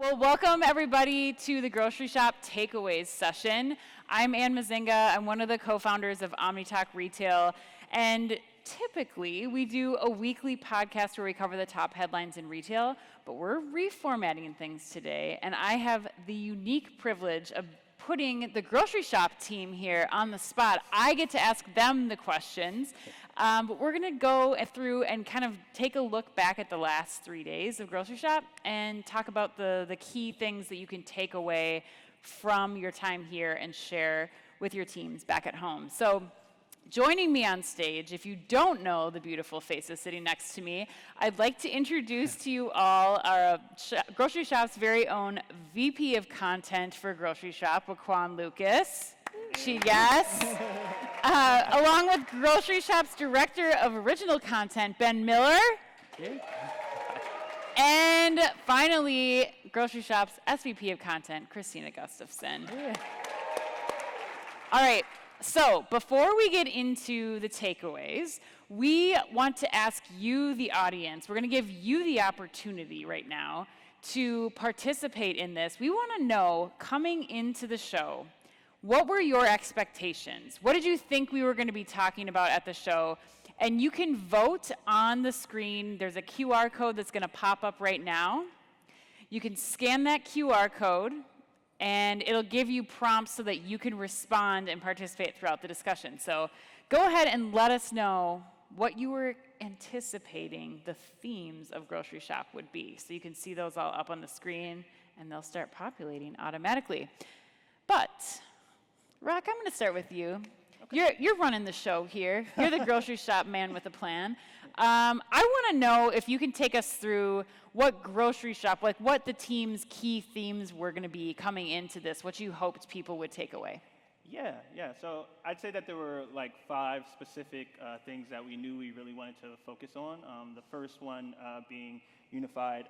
Well, welcome everybody to the Grocery Shop Takeaways session. I'm Mezzenga. I'm one of the co-founders of Omni Retail, and typically we do a weekly podcast where we cover the top headlines in retail, but we're reformatting things today, and I have the unique privilege of putting the Grocery Shop team here on the spot. I get to ask them the questions, but we're going to go through and kind of take a look back at the last 3 days of Grocery Shop and talk about the key things that you can take away from your time here and share with your teams back at home. So joining me on stage, if you don't know the beautiful faces sitting next to me, I'd like to introduce to you all our Grocery Shop's very own VP of Content for Grocery Shop, Rocquan Lucas. Yes. Along with Grocery Shop's Director of Original Content, Ben Miller. And finally, Grocery Shop's SVP of Content, Krystina Gustafson. All right. So before we get into the takeaways, we want to ask you, the audience, we're going to give you the opportunity right now to participate in this. We want to know, coming into the show, what were your expectations? What did you think we were going to be talking about at the show? And you can vote on the screen. There's a QR code that's going to pop up right now. You can scan that QR code, and it'll give you prompts so that you can respond and participate throughout the discussion. So go ahead and let us know what you were anticipating the themes of Grocery Shop would be. So you can see those all up on the screen, and they'll start populating automatically. But, Rock, I'm going to start with you. Okay. You're running the show here. You're the Grocery Shop man with a plan. I want to know if you can take us through what Grocery Shop, like what the team's key themes were going to be coming into this, what you hoped people would take away. Yeah. So I'd say that there were like 5 specific things that we knew we really wanted to focus on. The first one being unified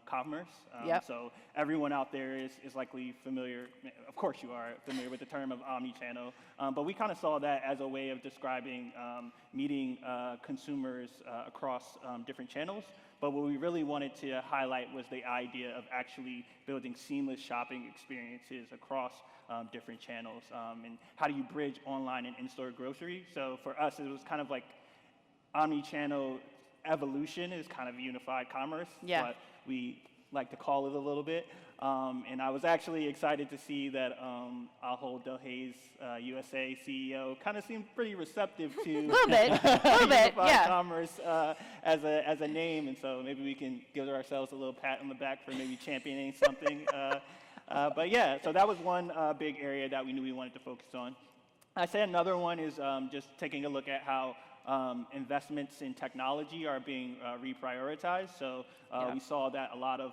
commerce. Yep. So everyone out there is likely familiar, of course you are familiar with the term of omni-channel, but we kind of saw that as a way of describing meeting consumers across different channels. But what we really wanted to highlight was the idea of actually building seamless shopping experiences across different channels. And how do you bridge online and in-store grocery? So for us, it was kind of like omni-channel evolution is kind of unified commerce. Yeah. But we like to call it a little bit. And I was actually excited to see that Ahold Delhaize USA CEO kind of seemed pretty receptive to a little bit, yeah. commerce as a name, and so maybe we can give ourselves a little pat on the back for maybe championing something. But yeah, so that was one big area that we knew we wanted to focus on. I'd say another one is just taking a look at how investments in technology are being reprioritized. So we saw that a lot of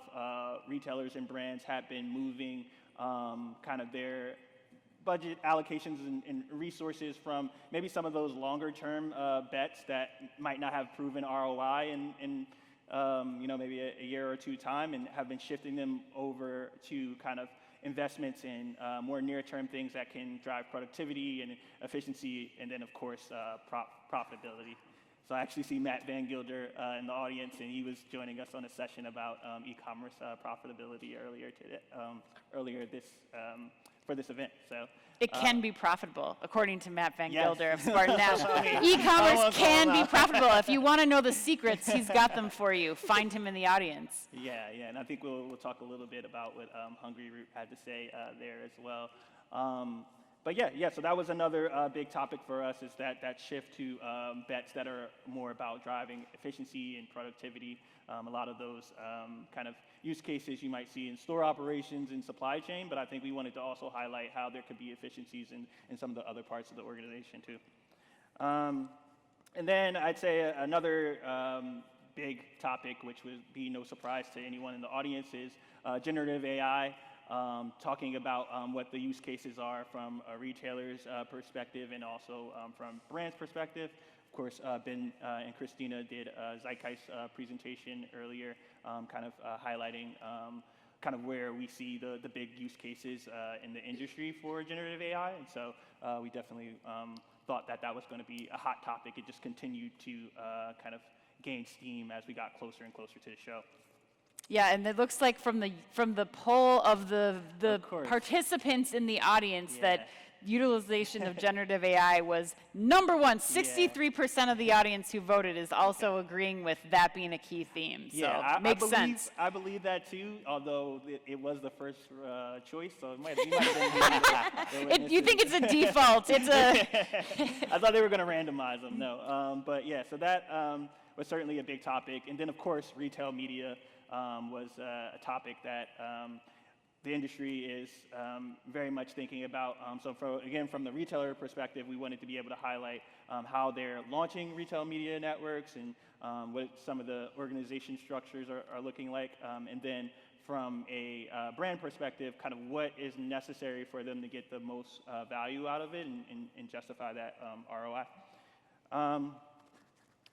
retailers and brands have been moving kind of their budget allocations and resources from maybe some of those longer term bets that might not have proven ROI in maybe a year or 2 time, and have been shifting them over to kind of investments in more near-term things that can drive productivity and efficiency, and then of course profitability. So I actually see Matt Van Gilder in the audience, and he was joining us on a session about e-commerce profitability earlier for this event. So it can be profitable, according to Matt Van yes. Gilder of Spartan National. E-commerce can be profitable. If you want to know the secrets, he's got them for you. Find him in the audience. Yeah, and I think we'll talk a little bit about what Hungry Root had to say there as well. But yeah, so that was another big topic for us, is that shift to bets that are more about driving efficiency and productivity. A lot of those kind of use cases you might see in store operations and supply chain, but I think we wanted to also highlight how there could be efficiencies in some of the other parts of the organization too. And then I'd say another big topic, which would be no surprise to anyone in the audience, is generative AI. Talking about what the use cases are from a retailer's perspective, and also from brand's perspective. Of course, Ben and Krystina did a Zeitgeist presentation earlier, kind of highlighting kind of where we see the big use cases in the industry for generative AI. And so we definitely thought that was going to be a hot topic. It just continued to kind of gain steam as we got closer and closer to the show. Yeah, and it looks like from the poll of the Of course. participants in the audience Yeah. that utilization of generative AI was number one. 63% of the audience who voted is also agreeing with that being a key theme. So makes sense. I believe that too, although it was the first choice, so it might have been. You think it's a default? It's a. I thought they were going to randomize them. No, but yeah, so that was certainly a big topic, and then of course retail media was a topic that the industry is very much thinking about. So from the retailer perspective, we wanted to be able to highlight how they're launching retail media networks and what some of the organization structures are looking like. And then from a brand perspective, kind of what is necessary for them to get the most value out of it and justify that ROI.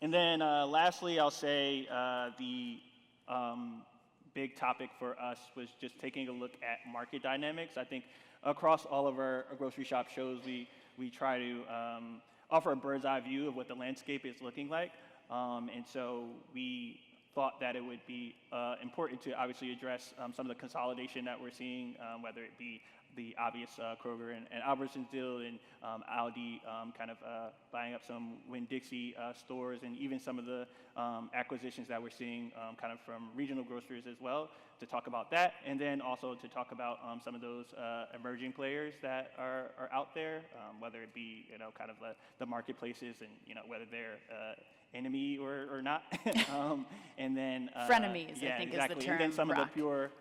And then lastly, I'll say the big topic for us was just taking a look at market dynamics. I think across all of our grocery shop shows, we try to offer a bird's eye view of what the landscape is looking like. And so we thought that it would be important to obviously address some of the consolidation that we're seeing, whether it be the obvious Kroger and Albertsons deal and Aldi kind of buying up some Winn-Dixie stores, and even some of the acquisitions that we're seeing kind of from regional grocers as well, to talk about that, and then also to talk about some of those emerging players that are out there, whether it be kind of the marketplaces and whether they're enemy or not, and then frenemies, yeah, I think exactly. is the term. And then some Rock. of the pure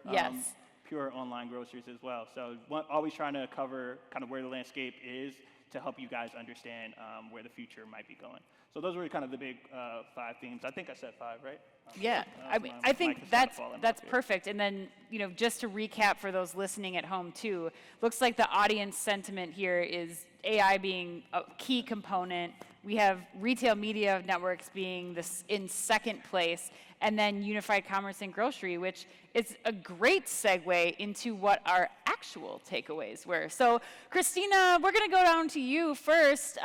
pure online grocers as well. So always trying to cover kind of where the landscape is to help you guys understand where the future might be going. So those were kind of the big 5 themes. I think I said 5, right? Yeah, I think that's perfect. And then, just to recap for those listening at home too, looks like the audience sentiment here is AI being a key component. We have retail media networks being in second place, and then unified commerce and grocery, which is a great segue into what our actual takeaways were. So, Krystina, we're going to go down to you first.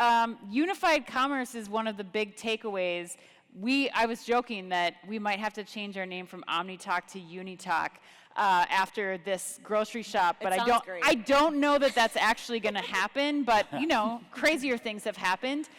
Unified commerce is one of the big takeaways. I was joking that we might have to change our name from Omni Talk to Uni Talk after this grocery shop, but I don't know that that's actually going to happen. But crazier things have happened.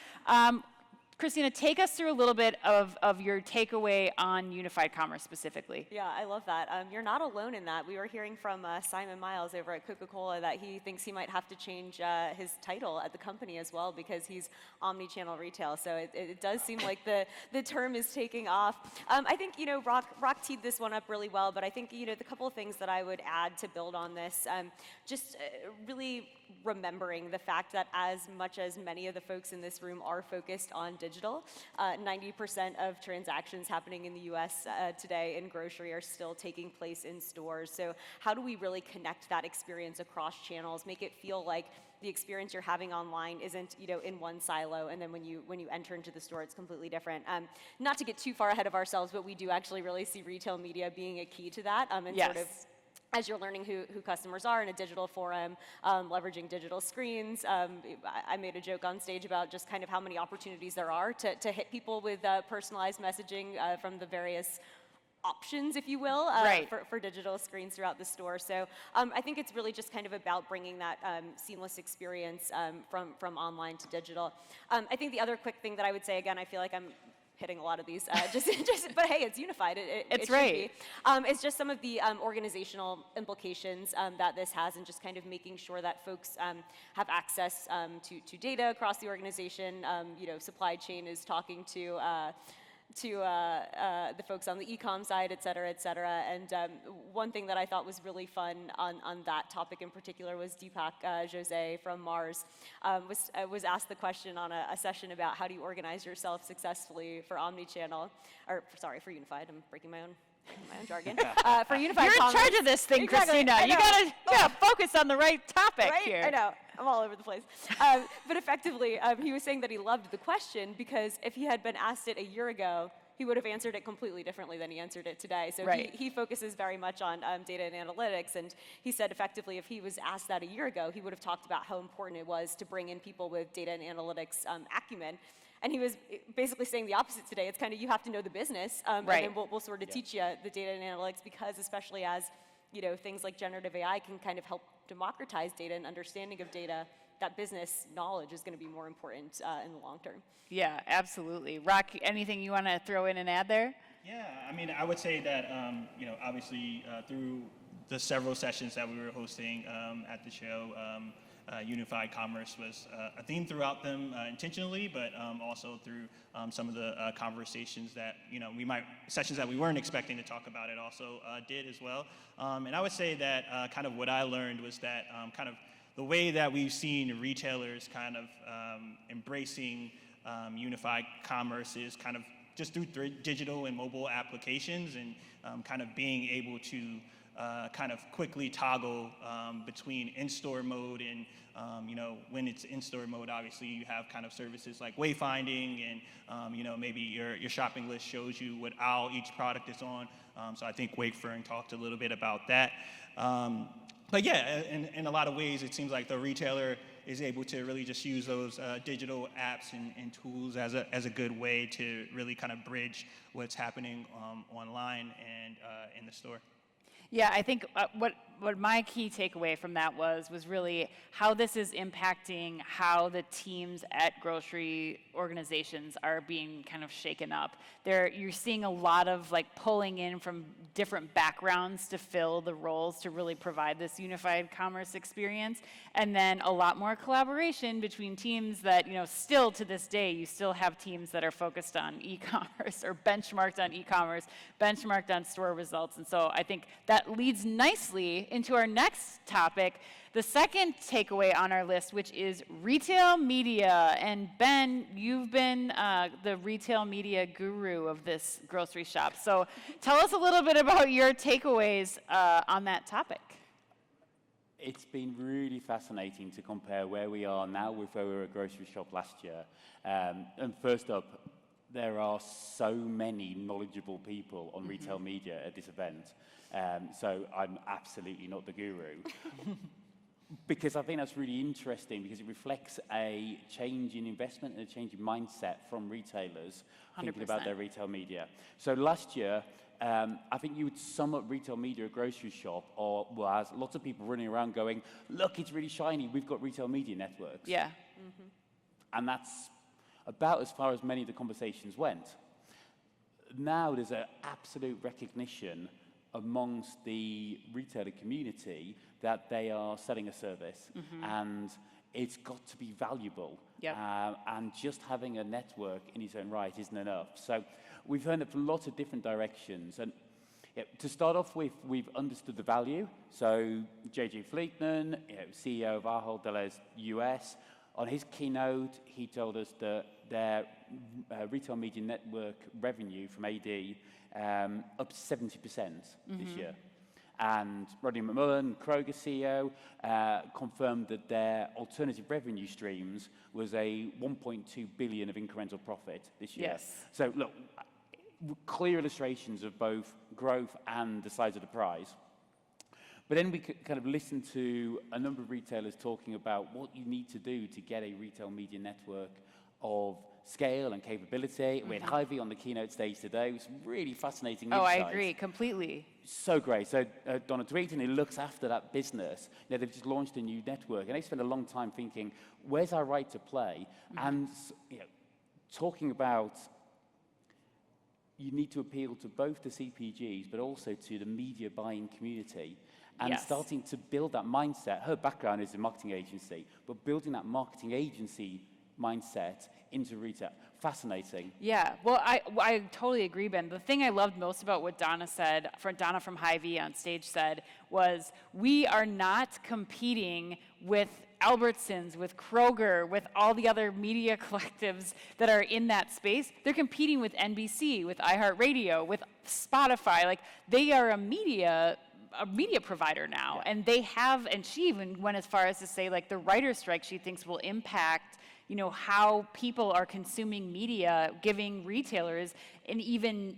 Krystina, take us through a little bit of your takeaway on unified commerce specifically. Yeah, I love that. You're not alone in that. We were hearing from Simon Miles over at Coca-Cola that he thinks he might have to change his title at the company as well because he's omni-channel retail. So it does seem like the term is taking off. I think, Rock teed this one up really well, but I think, the couple of things that I would add to build on this, just really remembering the fact that as much as many of the folks in this room are focused on digital, 90% of transactions happening in the US today in grocery are still taking place in stores. So how do we really connect that experience across channels, make it feel like the experience you're having online isn't, in one silo, and then when you enter into the store, it's completely different. Not to get too far ahead of ourselves, but we do actually really see retail media being a key to that, and yes. sort of as you're learning who customers are in a digital forum, leveraging digital screens. I made a joke on stage about just kind of how many opportunities there are to hit people with personalized messaging from the various options, if you will, right. for digital screens throughout the store. So I think it's really just kind of about bringing that seamless experience from online to digital. I think the other quick thing that I would say, again, I feel like I'm hitting a lot of these, but hey, it's unified. It should right. be. It's just some of the organizational implications that this has, and just kind of making sure that folks have access to data across the organization. Supply chain is talking to the folks on the e-com side, et cetera, et cetera. And one thing that I thought was really fun on that topic in particular was Deepak Jose from Mars was asked the question on a session about how do you organize yourself successfully for omnichannel, for unified. I'm breaking my own jargon. For unified You're commerce. in charge of this thing, Exactly. Krystina. You gotta focus on the right topic right? here. I know. I'm all over the place. But effectively, he was saying that he loved the question because if he had been asked it a year ago, he would have answered it completely differently than he answered it today. So right. he focuses very much on data and analytics, and he said effectively if he was asked that a year ago, he would have talked about how important it was to bring in people with data and analytics acumen. And he was basically saying the opposite today. It's kind of, you have to know the business, and then we'll sort of teach you the data and analytics, because especially as, things like generative AI can kind of help democratize data and understanding of data, that business knowledge is going to be more important in the long term. Yeah, absolutely. Rock, anything you want to throw in and add there? Yeah, I mean, I would say that, obviously through the several sessions that we were hosting at the show, unified commerce was a theme throughout them intentionally, but also through some of the conversations that, sessions that we weren't expecting to talk about, it also did as well. And I would say that kind of what I learned was that kind of the way that we've seen retailers kind of embracing unified commerce is kind of just through digital and mobile applications, and kind of being able to kind of quickly toggle between in-store mode and, when it's in-store mode, obviously you have kind of services like wayfinding, and, maybe your shopping list shows you what aisle each product is on. So I think Wakefern talked a little bit about that. But yeah, in a lot of ways, it seems like the retailer is able to really just use those digital apps and tools as a good way to really kind of bridge what's happening online and in the store. Yeah, I think what my key takeaway from that was really how this is impacting how the teams at grocery organizations are being kind of shaken up. You're seeing a lot of like pulling in from different backgrounds to fill the roles to really provide this unified commerce experience, and then a lot more collaboration between teams that, still to this day, you still have teams that are focused on e-commerce or benchmarked on e-commerce, benchmarked on store results. And so I think that leads nicely into our next topic, the second takeaway on our list, which is retail media. And Ben, you've been the retail media guru of this grocery shop. So tell us a little bit about your takeaways on that topic. It's been really fascinating to compare where we are now with where we were at Groceryshop last year. And first up, there are so many knowledgeable people on retail media at this event. So I'm absolutely not the guru. Because I think that's really interesting, because it reflects a change in investment and a change in mindset from retailers 100%. Thinking about their retail media. So last year, I think you would sum up retail media at Groceryshop as lots of people running around going, look, it's really shiny, we've got retail media networks. Yeah. Mm-hmm. And that's about as far as many of the conversations went. Now there's an absolute recognition amongst the retailer community that they are selling a service, and it's got to be valuable. Yep. And just having a network in its own right isn't enough. So we've heard it from lots of different directions. And to start off with, we've understood the value. So JJ Fleetman, CEO of Ahold Delhaize US, on his keynote, he told us that their retail media network revenue from AD up 70% this year. And Rodney McMullen, Kroger CEO, confirmed that their alternative revenue streams was a $1.2 billion of incremental profit this year. Yes. So look, clear illustrations of both growth and the size of the prize. But then we could kind of listen to a number of retailers talking about what you need to do to get a retail media network of scale and capability. We had Hy-Vee on the keynote stage today. It was really fascinating insights. I agree completely. So great. So Donna Tweeton, who looks after that business, they've just launched a new network, and they spent a long time thinking, where's our right to play? And talking about you need to appeal to both the CPGs, but also to the media buying community. And starting to build that mindset. Her background is a marketing agency, but building that marketing agency mindset into retail. Fascinating. Yeah, well, I totally agree, Ben. The thing I loved most about what Donna said, Donna from Hy-Vee on stage said, was we are not competing with Albertsons, with Kroger, with all the other media collectives that are in that space. They're competing with NBC, with iHeartRadio, with Spotify. Like, they are a media provider now, and they have, and she even went as far as to say, like, the writer's strike she thinks will impact how people are consuming media, giving retailers an even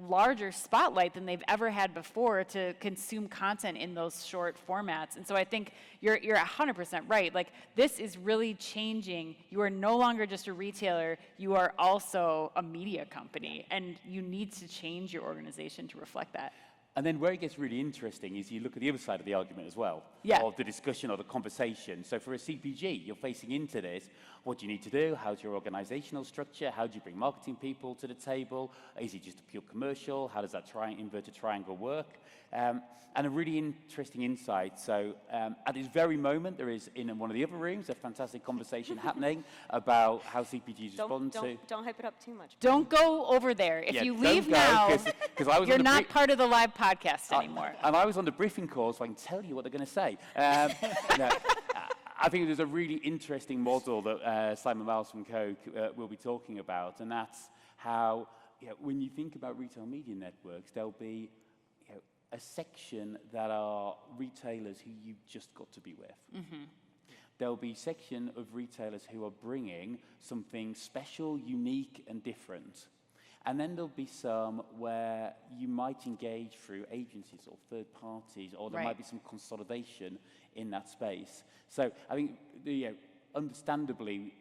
larger spotlight than they've ever had before to consume content in those short formats. And so I think you're 100% right. Like, this is really changing. You are no longer just a retailer, you are also a media company, and you need to change your organization to reflect that. And then where it gets really interesting is you look at the other side of the argument as well, of the discussion or the conversation. So for a CPG, you're facing into this. What do you need to do? How's your organizational structure? How do you bring marketing people to the table? Is it just a pure commercial? How does that inverted triangle work? And a really interesting insight. So at this very moment, there is in one of the other rooms a fantastic conversation happening about how CPGs respond to... Don't hype it up too much. Don't go over there. If you leave now, you're not part of the live podcast anymore. And I was on the briefing call, so I can tell you what they're going to say. I think there's a really interesting model that Simon Miles from Coke will be talking about, and that's how, when you think about retail media networks, there'll be a section that are retailers who you've just got to be with. There'll be a section of retailers who are bringing something special, unique, and different. And then there'll be some where you might engage through agencies or third parties, or there might be some consolidation in that space. So I think, understandably,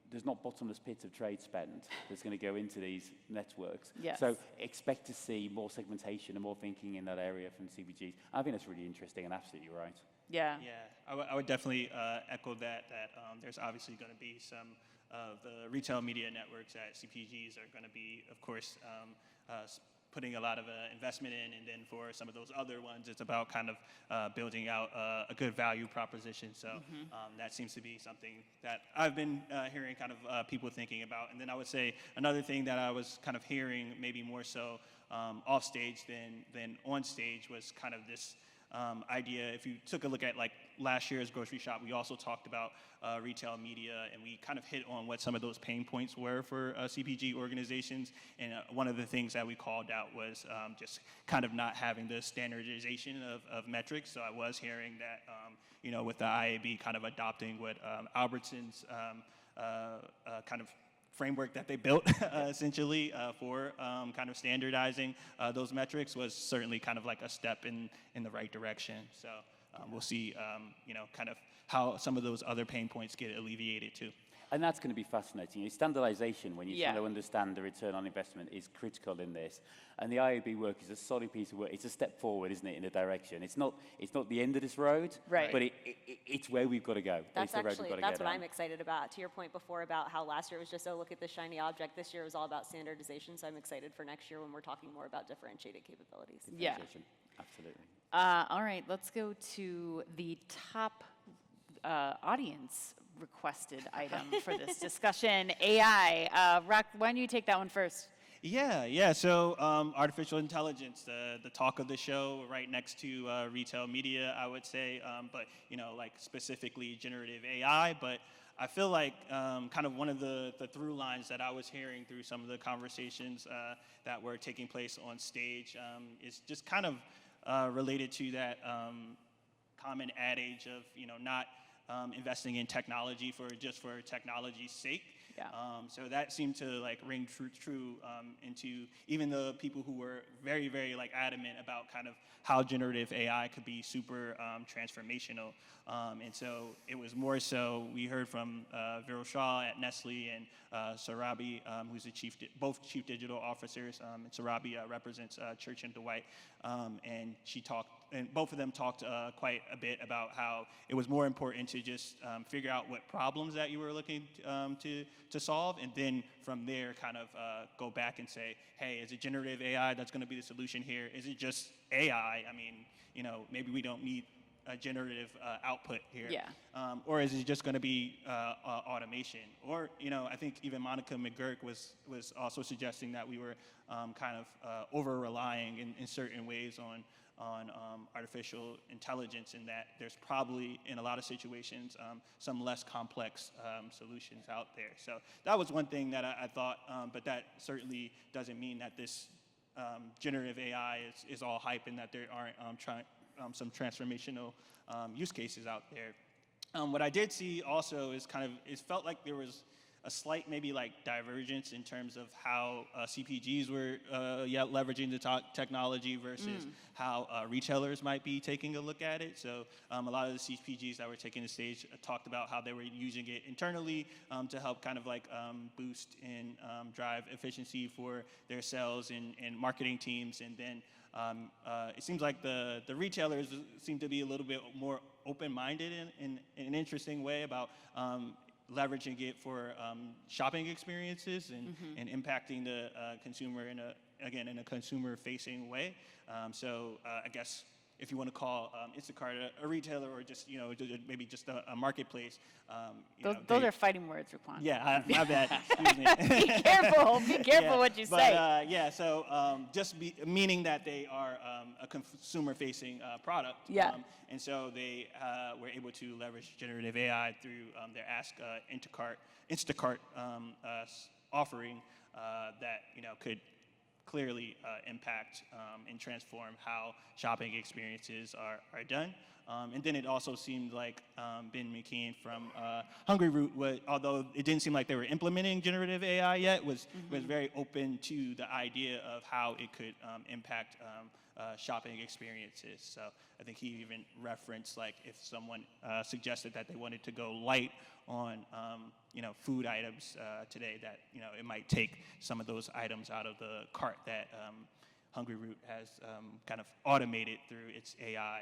there's not bottomless pits of trade spend that's going to go into these networks. Yes. So expect to see more segmentation and more thinking in that area from CPGs. I think that's really interesting and absolutely right. Yeah. Yeah, I would definitely echo that there's obviously going to be some of the retail media networks that CPGs are going to be, of course, putting a lot of investment in, and then for some of those other ones, it's about kind of building out a good value proposition. So that seems to be something that I've been hearing kind of people thinking about. And then I would say another thing that I was kind of hearing maybe more so off stage than on stage was kind of this idea. If you took a look at like last year's Groceryshop, we also talked about retail media, and we kind of hit on what some of those pain points were for CPG organizations. And one of the things that we called out was just kind of not having the standardization of metrics. So I was hearing that, with the IAB kind of adopting what Albertson's kind of framework that they built essentially for kind of standardizing those metrics was certainly kind of like a step in the right direction. So we'll see, kind of how some of those other pain points get alleviated too. And that's going to be fascinating. Standardization, when you try to understand the return on investment, is critical in this. And the IAB work is a solid piece of work. It's a step forward, isn't it, in a direction. It's not the end of this road, but it's where we've got to go. That's what I'm excited about. To your point before about how last year was just, look at this shiny object. This year was all about standardization. So I'm excited for next year when we're talking more about differentiated capabilities. Yeah, absolutely. All right, let's go to the top audience requested item for this discussion, AI. Rock, why don't you take that one first? Yeah. So artificial intelligence, the talk of the show, right next to retail media, I would say, but like specifically generative AI. But I feel like kind of one of the through lines that I was hearing through some of the conversations that were taking place on stage is just kind of related to that common adage of not investing in technology for technology's sake. So that seemed to like ring true into even the people who were very, very like adamant about kind of how generative AI could be super transformational. And so it was more so we heard from Viral Shaw at Nestle and Sarabi, who's both chief digital officers. And Sarabi represents Church and Dwight, and both of them talked quite a bit about how it was more important to just figure out what problems that you were looking to solve, and then from there kind of go back and say, hey, is it generative AI that's going to be the solution here? Is it just AI? I mean, maybe we don't need a generative output here. Or is it just going to be automation? Or, I think even Monica McGurk was also suggesting that we were kind of over-relying in certain ways on artificial intelligence, and that there's probably, in a lot of situations, some less complex solutions out there. So that was one thing that I thought, but that certainly doesn't mean that this generative AI is all hype and that there aren't some transformational use cases out there. What I did see also is it felt like there was a slight maybe like divergence in terms of how CPGs were leveraging the technology versus how retailers might be taking a look at it. So a lot of the CPGs that were taking the stage talked about how they were using it internally to help kind of like boost and drive efficiency for their sales and marketing teams. And then it seems like the retailers seem to be a little bit more open-minded in an interesting way about leveraging it for shopping experiences and impacting the consumer in a consumer-facing way. So I guess if you want to call Instacart a retailer or just maybe just a marketplace. Those are fighting words, Rocquan. Yeah, my bad. Excuse me. Be careful what you say. So meaning that they are a consumer-facing product. Yeah. And so they were able to leverage generative AI through their Instacart offering that could clearly impact and transform how shopping experiences are done. And then it also seemed like Ben McKean from Hungry Root, although it didn't seem like they were implementing generative AI yet, was very open to the idea of how it could impact shopping experiences. So I think he even referenced like if someone suggested that they wanted to go light on food items today, that it might take some of those items out of the cart that Hungry Root has kind of automated through its AI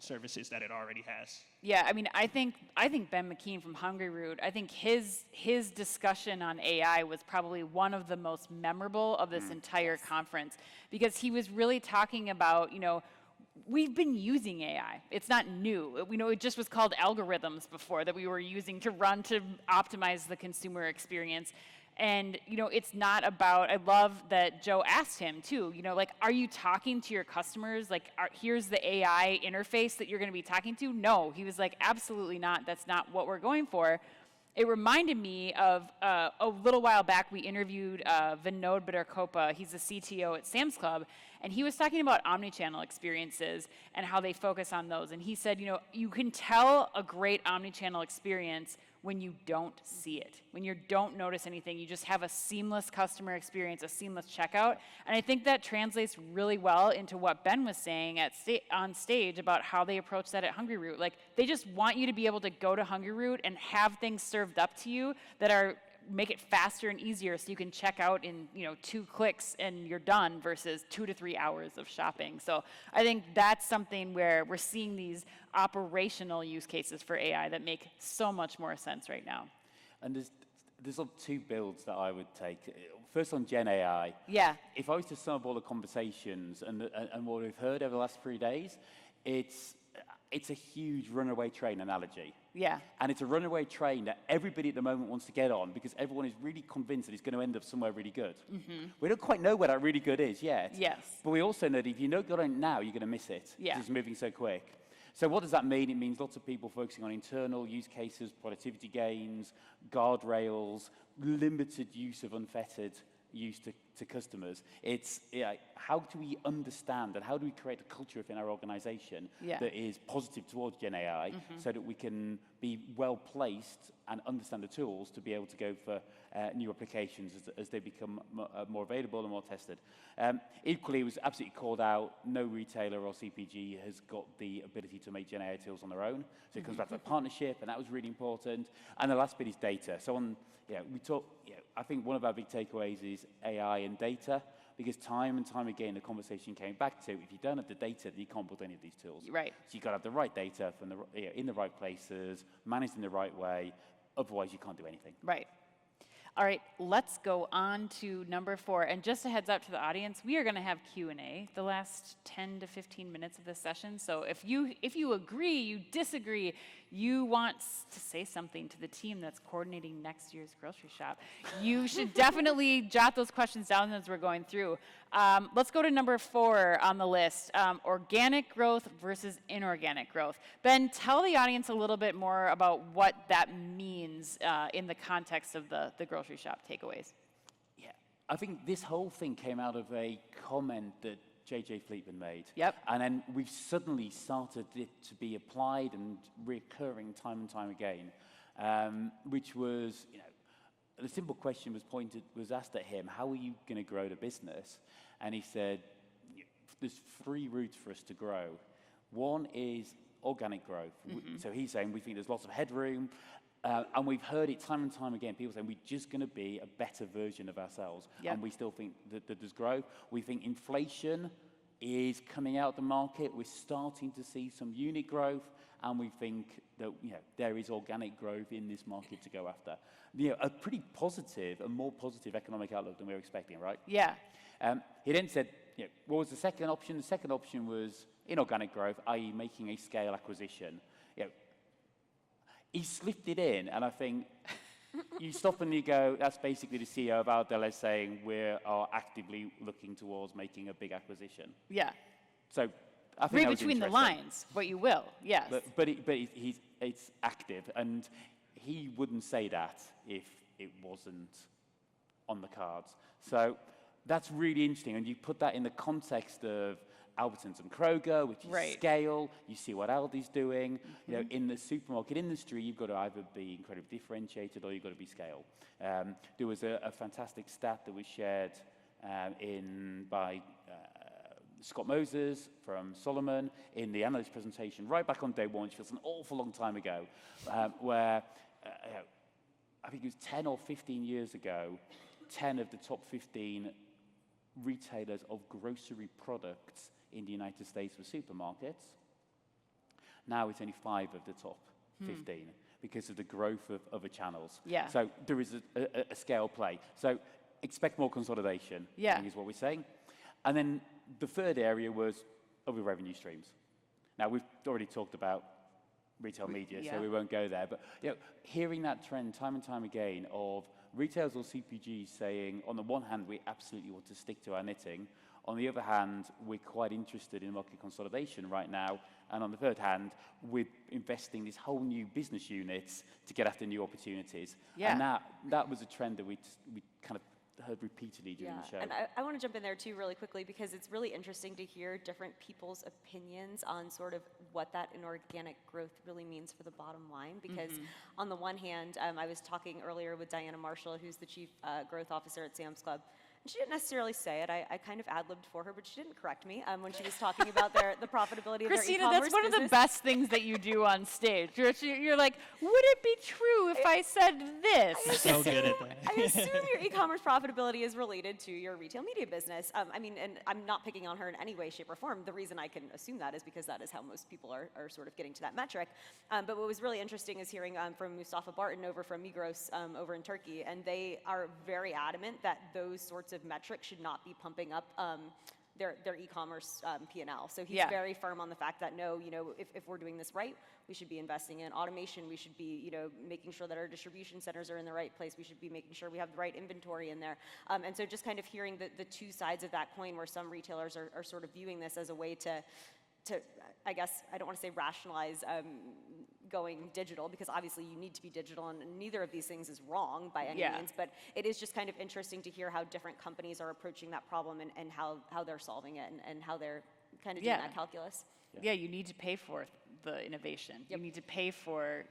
services that it already has. Yeah, I mean, I think Ben McKean from Hungry Root, I think his discussion on AI was probably one of the most memorable of this entire conference, because he was really talking about, we've been using AI. It's not new. It just was called algorithms before that we were using to run to optimize the consumer experience. And, it's not about, I love that Joe asked him too, like, are you talking to your customers? Like, here's the AI interface that you're going to be talking to? No, he was like, absolutely not. That's not what we're going for. It reminded me of a little while back, we interviewed Vinod Bidderkopa. He's the CTO at Sam's Club, and he was talking about omnichannel experiences and how they focus on those. And he said, you can tell a great omnichannel experience when you don't see it, when you don't notice anything. You just have a seamless customer experience, a seamless checkout. And I think that translates really well into what Ben was saying on stage about how they approach that at Hungry Root. Like, they just want you to be able to go to Hungry Root and have things served up to you that make it faster and easier, so you can check out in 2 clicks and you're done, versus 2 to 3 hours of shopping. So I think that's something where we're seeing these operational use cases for AI that make so much more sense right now. And there's 2 builds that I would take. First on Gen AI. Yeah. If I was to sum up all the conversations and what we've heard over the last 3 days, it's a huge runaway train analogy. Yeah. And it's a runaway train that everybody at the moment wants to get on, because everyone is really convinced that it's going to end up somewhere really good. We don't quite know where that really good is yet. Yes. But we also know that if you don't get on it now, you're going to miss it. Yeah. Because it's moving so quick. So what does that mean? It means lots of people focusing on internal use cases, productivity gains, guardrails, limited use of unfettered use to customers. It's how do we understand and how do we create a culture within our organization that is positive towards Gen AI, so that we can be well placed and understand the tools to be able to go for new applications as they become more available and more tested. Equally, it was absolutely called out, no retailer or CPG has got the ability to make Gen AI tools on their own. So it comes back to a partnership, and that was really important. And the last bit is data. So we talk, I think one of our big takeaways is AI and data, because time and time again the conversation came back to, if you don't have the data, then you can't build any of these tools. Right. So you've got to have the right data from in the right places, managed in the right way, otherwise you can't do anything. Right. All right, let's go on to number 4. And just a heads up to the audience, we are going to have Q&A the last 10 to 15 minutes of this session. So if you agree, you disagree, you want to say something to the team that's coordinating next year's grocery shop, you should definitely jot those questions down as we're going through. Let's go to number 4 on the list, organic growth versus inorganic growth. Ben, tell the audience a little bit more about what that means in the context of the grocery shop takeaways. Yeah, I think this whole thing came out of a comment that JJ Fleetman made. Yep. And then we've suddenly started it to be applied and recurring time and time again, which was, the simple question was asked at him, how are you going to grow the business? And he said, there's 3 routes for us to grow. One is organic growth. So he's saying we think there's lots of headroom, and we've heard it time and time again, people saying we're just going to be a better version of ourselves, and we still think that there's growth. We think inflation is coming out of the market. We're starting to see some unit growth, and we think that there is organic growth in this market to go after. A pretty positive, a more positive economic outlook than we were expecting, right? Yeah. He then said, what was the second option? The second option was inorganic growth, i.e. making a scale acquisition. He slipped it in, and I think you stop and you go, that's basically the CEO of Aldel saying we are actively looking towards making a big acquisition. Yeah. So I think Read that was between the interesting. lines, what you will, yes. But it's active, and he wouldn't say that if it wasn't on the cards. So that's really interesting, and you put that in the context of Albertsons and Kroger, which is scale. You see what Aldi's doing. In the supermarket industry, you've got to either be incredibly differentiated or you've got to be scale. There was a fantastic stat that was shared by Scott Moses from Solomon in the analyst presentation right back on day one, which feels an awful long time ago, where I think it was 10 or 15 years ago, 10 of the top 15 retailers of grocery products in the United States were supermarkets. Now it's only 5 of the top 15 because of the growth of other channels. Yeah. So there is a scale play. So expect more consolidation, I think is what we're saying. And then the third area was other revenue streams. Now, we've already talked about retail media, so we won't go there. But hearing that trend time and time again of retailers or CPGs saying, on the one hand, we absolutely want to stick to our knitting. On the other hand, we're quite interested in market consolidation right now. And on the third hand, we're investing this whole new business units to get after new opportunities. Yeah. And that was a trend that we kind of heard repeatedly during the show. And I want to jump in there too really quickly because it's really interesting to hear different people's opinions on sort of what that inorganic growth really means for the bottom line. Because on the one hand, I was talking earlier with Diana Marshall, who's the Chief Growth Officer at Sam's Club. She didn't necessarily say it. I kind of ad-libbed for her, but she didn't correct me when she was talking about the profitability of their e-commerce Krystina, that's one business. of the best things that you do on stage. You're like, would it be true if I said this? You're so good at that. I assume your e-commerce profitability is related to your retail media business. I mean, and I'm not picking on her in any way, shape, or form. The reason I can assume that is because that is how most people are sort of getting to that metric. But what was really interesting is hearing from Mustafa Barton over from Migros over in Turkey, and they are very adamant that those sorts of metrics should not be pumping up their e-commerce P&L. So he's very firm on the fact that no, if we're doing this right, we should be investing in automation. We should be, making sure that our distribution centers are in the right place. We should be making sure we have the right inventory in there. And so just kind of hearing the two sides of that coin, where some retailers are sort of viewing this as a way to I guess, I don't want to say rationalize going digital, because obviously you need to be digital, and neither of these things is wrong by any means, but it is just kind of interesting to hear how different companies are approaching that problem and how they're solving it and how they're kind of doing that calculus. Yeah, you need to pay for the innovation. You need to pay for,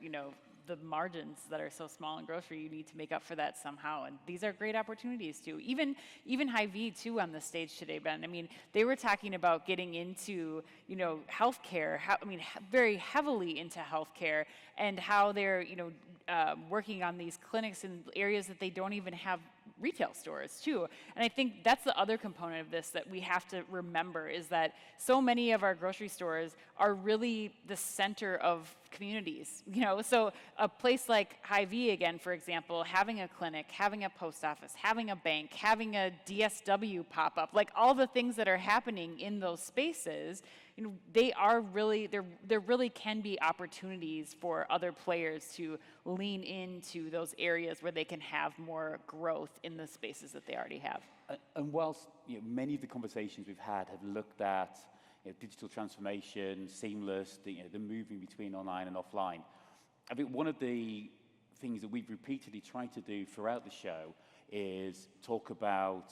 the margins that are so small in grocery. You need to make up for that somehow, and these are great opportunities too. Even Hy-Vee too on the stage today, Ben. I mean, they were talking about getting into healthcare. Very heavily into healthcare, and how they're working on these clinics in areas that they don't even have retail stores too. And I think that's the other component of this that we have to remember, is that so many of our grocery stores are really the center of communities. So a place like Hy-Vee, again, for example, having a clinic, having a post office, having a bank, having a DSW pop up, like all the things that are happening in those spaces, there really can be opportunities for other players to lean into those areas where they can have more growth in the spaces that they already have. And whilst many of the conversations we've had have looked at digital transformation, seamless, the moving between online and offline, I think one of the things that we've repeatedly tried to do throughout the show is talk about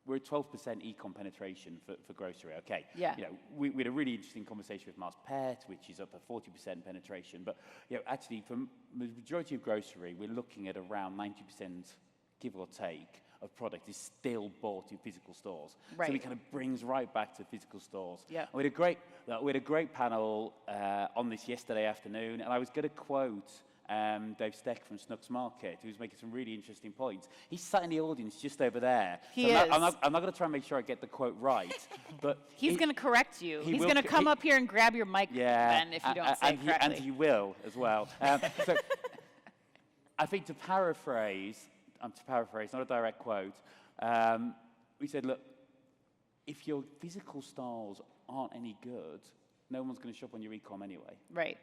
we're at 12% e-com penetration for grocery. Okay. Yeah. You know, we had a really interesting conversation with Mars Pet, which is up at 40% penetration. But you know, actually, for the majority of grocery, we're looking at around 90%, give or take, of product is still bought in physical stores. Right. So it kind of brings right back to physical stores. Yeah. And we had a great panel on this yesterday afternoon, and I was going to quote Dave Steck from Snooks Market, who's making some really interesting points. He's sat in the audience just over there. He so is. I'm not going to try and make sure I get the quote right, but He's going to correct you. He's will going to come up here and grab your mic, yeah, Ben, if you don't say it correctly. and he will as well. So I think to paraphrase, not a direct quote, we said, look, if your physical stores aren't any good, no one's going to shop on your e-com anyway. Right.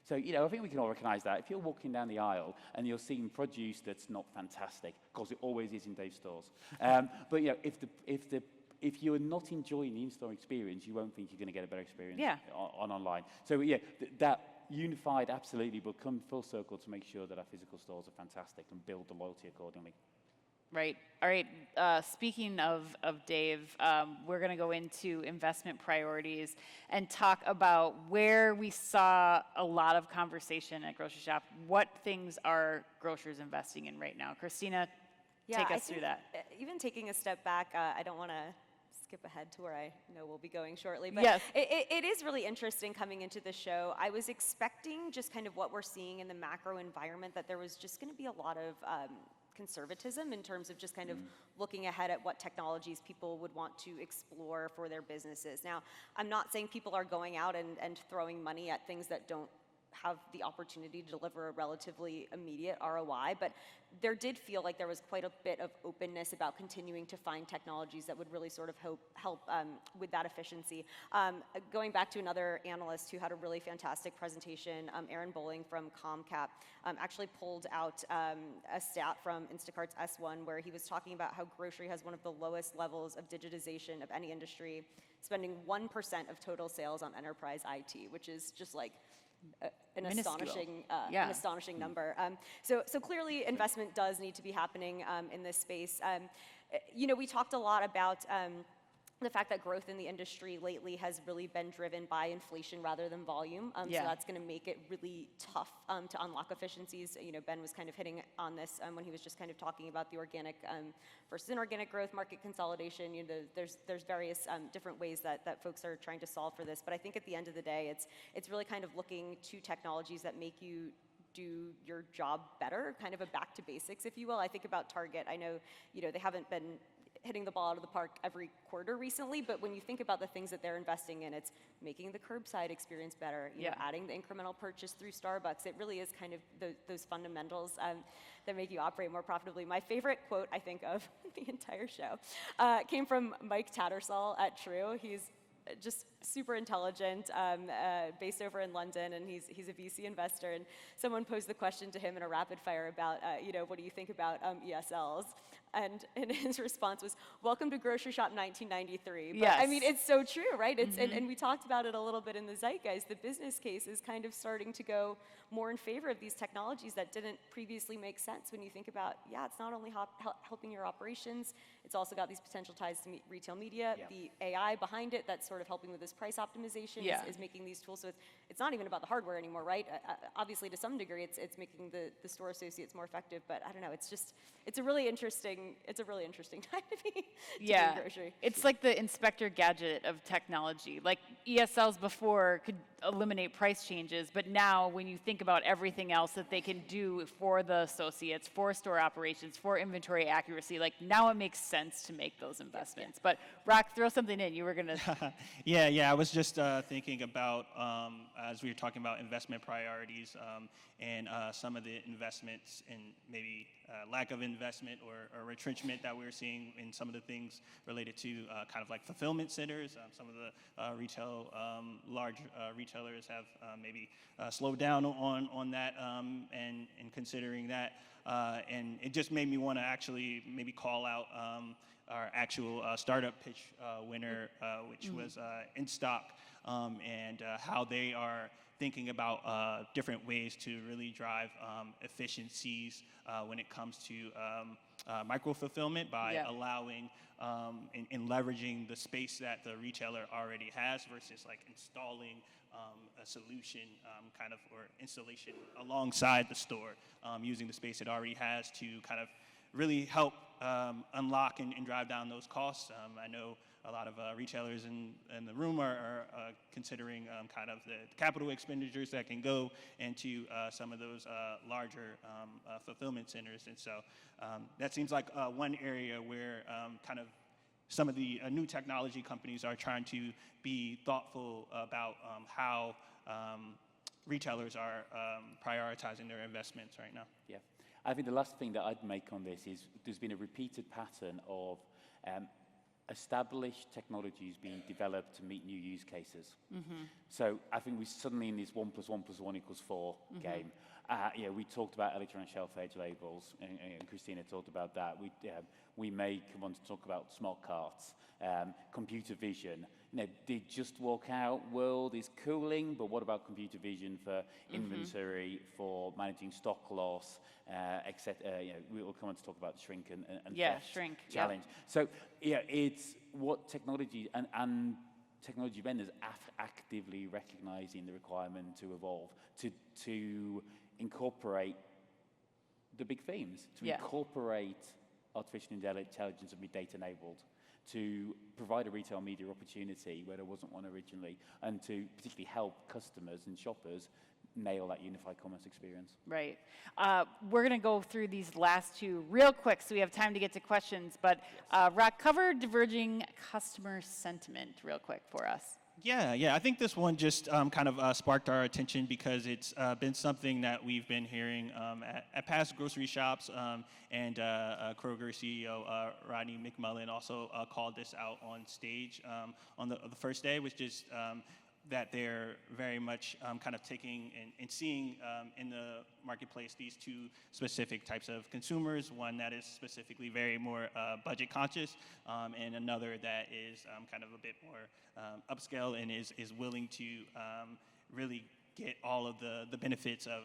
So, you know, I think we can all recognize that. If you're walking down the aisle and you're seeing produce that's not fantastic, of course it always is in Dave's stores. But, you know, if you're not enjoying the in-store experience, you won't think you're going to get a better experience online. So, yeah, that unified absolutely will come full circle to make sure that our physical stores are fantastic and build the loyalty accordingly. Right. All right. Speaking of Dave, we're going to go into investment priorities and talk about where we saw a lot of conversation at Groceryshop. What things are grocers investing in right now? Krystina, take us through that. Even taking a step back, I don't want to skip ahead to where I know we'll be going shortly, but yes. it is really interesting coming into the show. I was expecting just kind of what we're seeing in the macro environment, that there was just going to be a lot of conservatism in terms of just kind of looking ahead at what technologies people would want to explore for their businesses. Now, I'm not saying people are going out and throwing money at things that don't have the opportunity to deliver a relatively immediate ROI, but there did feel like there was quite a bit of openness about continuing to find technologies that would really sort of help with that efficiency. Going back to another analyst who had a really fantastic presentation, Aaron Bowling from Comcap, actually pulled out a stat from Instacart's S1 where he was talking about how grocery has one of the lowest levels of digitization of any industry, spending 1% of total sales on enterprise IT, which is just like an astonishing number. So clearly investment does need to be happening in this space. You know, we talked a lot about the fact that growth in the industry lately has really been driven by inflation rather than volume. So that's going to make it really tough to unlock efficiencies. You know, Ben was kind of hitting on this when he was just kind of talking about the organic versus inorganic growth, market consolidation. You know, there's various different ways that folks are trying to solve for this. But I think at the end of the day, it's really kind of looking to technologies that make you do your job better, kind of a back to basics, if you will. I think about Target. I know, you know, they haven't been hitting the ball out of the park every quarter recently, but when you think about the things that they're investing in, it's making the curbside experience better, you know, adding the incremental purchase through Starbucks. It really is kind of those fundamentals that make you operate more profitably. My favorite quote, I think, of the entire show came from Mike Tattersall at True. He's just super intelligent, based over in London, and he's a VC investor. And someone posed the question to him in a rapid fire about, you know, what do you think about ESLs? And his response was, "Welcome to Groceryshop 1993." But yes. I mean, it's so true, right? It's and we talked about it a little bit in the zeitgeist. The business case is kind of starting to go more in favor of these technologies that didn't previously make sense. When you think about, it's not only helping your operations, it's also got these potential ties to retail media. The AI behind it that's sort of helping with this price optimization is making these tools. So it's not even about the hardware anymore, right? Obviously, to some degree, it's making the store associates more effective. But I don't know. It's a really interesting time to be doing grocery. It's like the Inspector Gadget of technology. Like ESLs before could eliminate price changes, but now when you think about everything else that they can do for the associates, for store operations, for inventory accuracy, like now it makes sense to make those investments. But Rock, throw something in. You were gonna. Yeah. I was just thinking about as we were talking about investment priorities and some of the investments and maybe lack of investment or retrenchment that we're seeing in some of the things related to kind of like fulfillment centers. Some of the large retailers have maybe slowed down on that and considering that. And it just made me want to actually maybe call out our actual startup pitch winner, which was in stock, and how they are thinking about different ways to really drive efficiencies when it comes to micro-fulfillment by allowing and leveraging the space that the retailer already has versus like installing a solution or installation alongside the store, using the space it already has to kind of really help unlock and drive down those costs. I know a lot of retailers in the room are considering kind of the capital expenditures that can go into some of those larger fulfillment centers. And so that seems like one area where kind of some of the new technology companies are trying to be thoughtful about how retailers are prioritizing their investments right now. Yeah. I think the last thing that I'd make on this is there's been a repeated pattern of established technologies being developed to meet new use cases. So I think we're suddenly in this 1 + 1 + 1 = 4 game. We talked about electronic shelf edge labels, and Krystina talked about that. We may want to talk about smart carts, computer vision. The just walk out world is cooling, but what about computer vision for inventory, for managing stock loss, etc. We will come on to talk about shrink and shrink challenge. So it's what technology and technology vendors actively recognizing the requirement to evolve, to incorporate the big themes, to incorporate artificial intelligence and be data enabled, to provide a retail media opportunity where there wasn't one originally, and to particularly help customers and shoppers nail that unified commerce experience. Right. We're going to go through these last two real quick so we have time to get to questions. But Rock, cover diverging customer sentiment real quick for us. Yeah. I think this one just kind of sparked our attention because it's been something that we've been hearing at past grocery shops, and Kroger CEO Rodney McMullen also called this out on stage on the first day, was just that they're very much kind of taking and seeing in the marketplace these two specific types of consumers, one that is specifically very more budget conscious, and another that is kind of a bit more upscale and is willing to really get all of the benefits of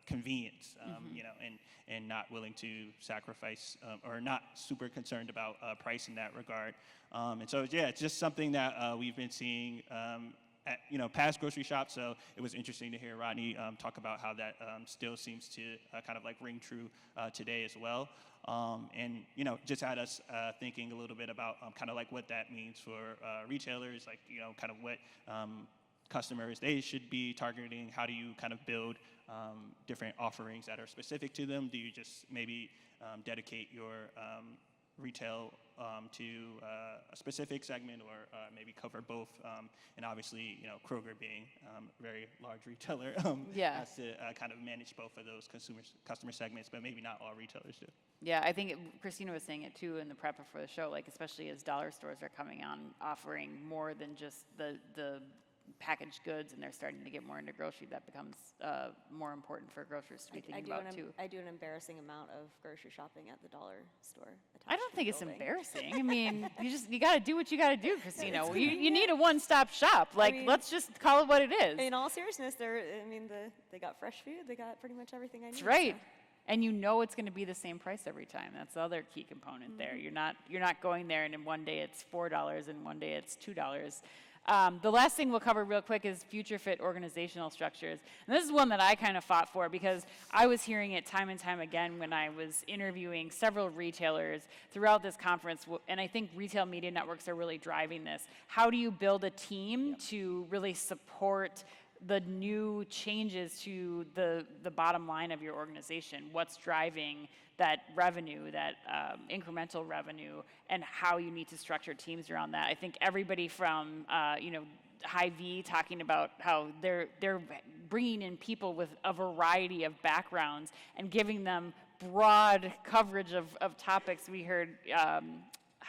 convenience, and not willing to sacrifice or not super concerned about price in that regard. And so, it's just something that we've been seeing at past grocery shops. So it was interesting to hear Rodney talk about how that still seems to kind of like ring true today as well. And just had us thinking a little bit about kind of like what that means for retailers, like kind of what customers they should be targeting. How do you kind of build different offerings that are specific to them? Do you just maybe dedicate your retail to a specific segment, or maybe cover both? And obviously, Kroger being a very large retailer has to kind of manage both of those customer segments, but maybe not all retailers do. Yeah, I think Krystina was saying it too in the prep for the show, like especially as dollar stores are coming on, offering more than just the packaged goods, and they're starting to get more into grocery. That becomes more important for grocers to be thinking about too. I do an embarrassing amount of grocery shopping at the dollar store. I don't think it's embarrassing. I mean, you got to do what you got to do, Krystina. You need a one-stop shop. Let's just call it what it is. In all seriousness, they got fresh food. They got pretty much everything I need. That's right. So. And it's going to be the same price every time. That's the other key component there. You're not going there and in one day it's $4 and one day it's $2. The last thing we'll cover real quick is future fit organizational structures. And this is one that I kind of fought for because I was hearing it time and time again when I was interviewing several retailers throughout this conference. And I think retail media networks are really driving this. How do you build a team to really support the new changes to the bottom line of your organization? What's driving that revenue, that incremental revenue, and how you need to structure teams around that? I think everybody from Hy-Vee talking about how they're bringing in people with a variety of backgrounds and giving them broad coverage of topics. We heard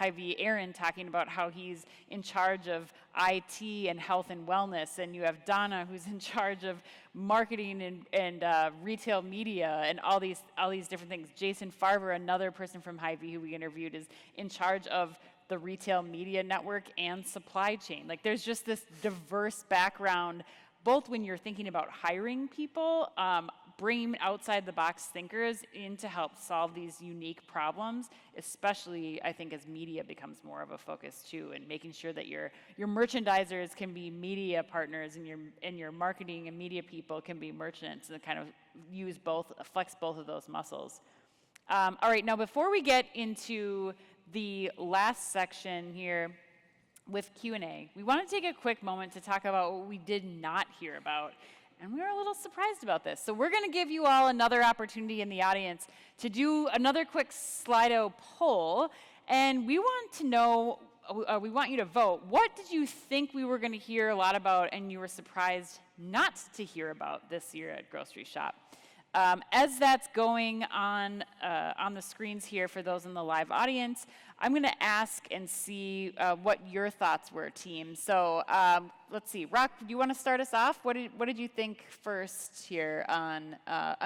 Hy-Vee Aaron talking about how he's in charge of IT and health and wellness, and you have Donna who's in charge of marketing and retail media and all these different things. Jason Farver, another person from Hy-Vee who we interviewed, is in charge of the retail media network and supply chain. Like there's just this diverse background, both when you're thinking about hiring people, bringing outside the box thinkers in to help solve these unique problems, especially I think as media becomes more of a focus too, and making sure that your merchandisers can be media partners and your marketing and media people can be merchants, and kind of flex both of those muscles. All right, now before we get into the last section here with Q&A, we want to take a quick moment to talk about what we did not hear about. And we were a little surprised about this. So we're going to give you all another opportunity in the audience to do another quick Slido poll. And we want to know, we want you to vote. What did you think we were going to hear a lot about and you were surprised not to hear about this year at Groceryshop? As that's going on the screens here for those in the live audience, I'm going to ask and see what your thoughts were, team. So let's see. Rock, do you want to start us off? What did you think first here on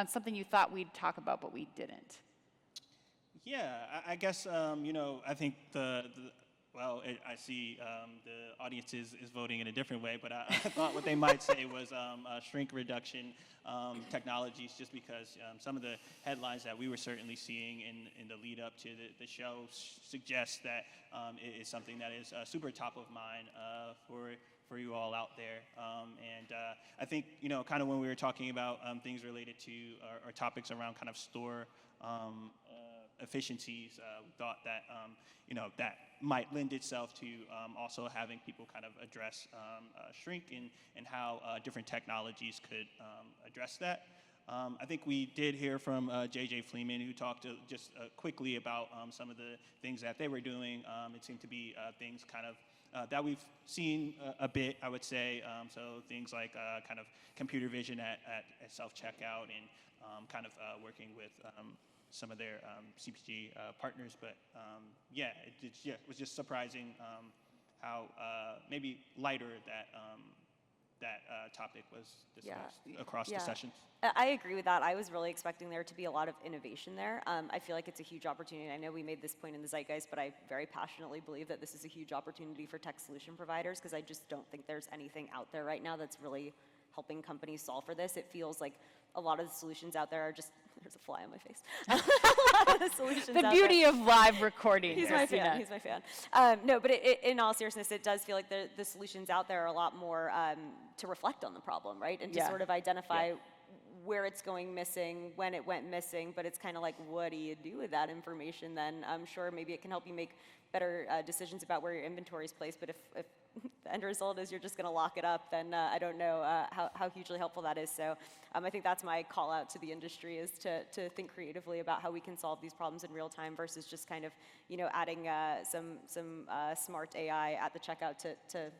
something you thought we'd talk about but we didn't? Yeah, I guess, I think I see the audience is voting in a different way, but I thought what they might say was shrink reduction technologies, just because some of the headlines that we were certainly seeing in the lead up to the show suggest that it is something that is super top of mind for you all out there. And I think, kind of when we were talking about things related to or topics around kind of store efficiencies, we thought that that might lend itself to also having people kind of address shrink and how different technologies could address that. I think we did hear from JJ Fleeman, who talked just quickly about some of the things that they were doing. It seemed to be things kind of that we've seen a bit, I would say. So things like kind of computer vision at self-checkout and kind of working with some of their CPG partners, but it was just surprising how maybe lighter that topic was discussed across the sessions. I agree with that. I was really expecting there to be a lot of innovation there. I feel like it's a huge opportunity. I know we made this point in the zeitgeist, but I very passionately believe that this is a huge opportunity for tech solution providers, because I just don't think there's anything out there right now that's really helping companies solve for this. It feels like a lot of the solutions out there are just, there's a fly on my face. A lot of the solutions The beauty of live recording. He's my fan. He's my fan. No, but in all seriousness, it does feel like the solutions out there are a lot more to reflect on the problem, right? And to sort of identify where it's going missing, when it went missing, but it's kind of like, what do you do with that information then? I'm sure maybe it can help you make better decisions about where your inventory is placed, but if the end result is you're just going to lock it up, then I don't know how hugely helpful that is. So I think that's my call out to the industry, is to think creatively about how we can solve these problems in real time versus just kind of, adding some smart AI at the checkout to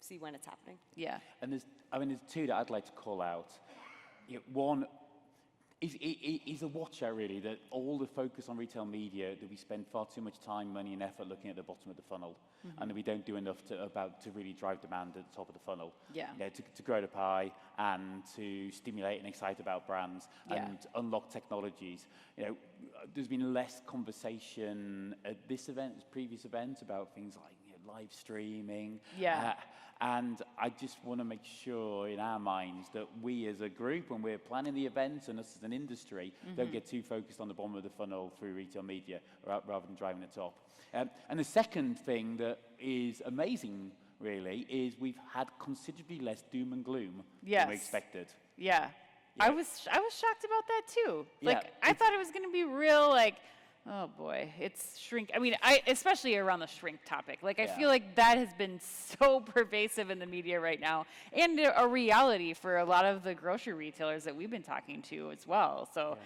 see when it's happening. Yeah. And there's two that I'd like to call out. One is a watch out, really, that all the focus on retail media, that we spend far too much time, money, and effort looking at the bottom of the funnel, and that we don't do enough to really drive demand at the top of the funnel. Yeah. To grow the pie and to stimulate and excite about brands and unlock technologies. There's been less conversation at this event as previous events about things like live streaming. Yeah. And I just want to make sure in our minds that we as a group, when we're planning the event, and us as an industry, don't get too focused on the bottom of the funnel through retail media rather than driving the top. And the second thing that is amazing, really, is we've had considerably less doom and gloom than we expected. Yeah. I was shocked about that too. Yeah, I thought it was going to be real, oh boy, it's shrink. I mean, especially around the shrink topic. I feel like that has been so pervasive in the media right now, and a reality for a lot of the grocery retailers that we've been talking to as well. So